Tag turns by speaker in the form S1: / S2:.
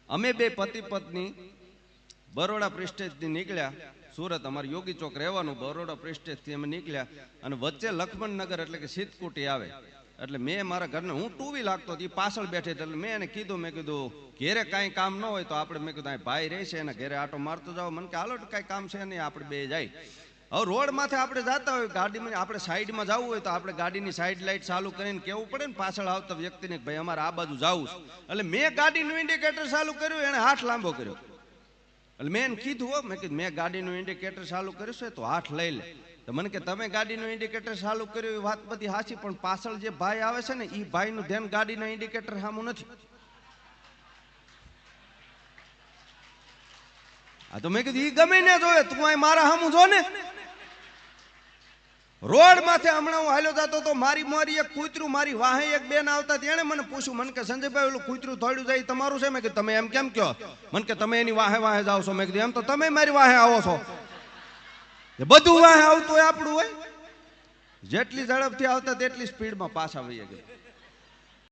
S1: અમે બે પતિ પત્ની બરોડા પ્રેસ્ટેજથી નીકળ્યા, સુરત અમારે યોગી ચોક રહેવાનું, બરોડા પ્રેસ્ટેજથી અમે નીકળ્યા અને વચ્ચે લક્ષ્મણનગર એટલે કે સિદ્ધકુટી આવે એટલે મેં મારા ઘરને હું ટૂવી લાગતો એ પાછળ બેઠી એટલે મેં એને કીધું, મેં કીધું ઘેરે કાંઈ કામ ન હોય તો આપણે, મેં કીધું ભાઈ રહેશે એના ઘેરે આટો મારતો જાઓ, મને કે હાલો કાંઈ કામ છે નહીં આપણે બે જાય. હવે રોડ માથે આપણે જતા હોય ગાડીમાં, આપણે સાઈડમાં જવું હોય તો આપણે ગાડીની સાઈડ લાઈટ ચાલુ કરીને કેવું પડે ને પાછળ આવતા વ્યક્તિને ભાઈ અમારે આ બાજુ જવું છે. એટલે મેં ગાડીનું ઇન્ડિકેટર ચાલુ કર્યું, એને હાથ લાંબો કર્યો. એટલે મેં એને કીધું, મેં કીધું મેં ગાડીનું ઇન્ડિકેટર ચાલુ કર્યું છે તો હાથ લઈ લે. તો મને કે તમે ગાડીનું ઇન્ડિકેટર ચાલુ કર્યું એ વાત બધી સાચી, પણ પાછળ જે ભાઈ આવે છે ને એ ભાઈનું ધ્યાન ગાડીના ઇન્ડિકેટર સામું નથી. આ તો મેં કીધું ઈ ગમે ને જોયે, તું અહીં મારા સામું જો ને. રોડ માથે હમણાં હું હાલ્યો જતો તો મારી એક કૂતરું, મારી વાહે એક બેન આવતા તેને મને પૂછ્યું, મને કે સંજયભાઈ ઓલું કૂતરું થોડું જાય તમારું છે? મેં કીધું તમે એમ કેમ કહો? મને કે તમે એની વાહે વાહે જાવ છો. મેં કીધું એમ તો તમે મારી વાહે આવો છો. બધું વાહે આવતું હોય આપણું હોય, જેટલી ઝડપથી આવતા તેટલી સ્પીડમાં પાછા વહી ગયા.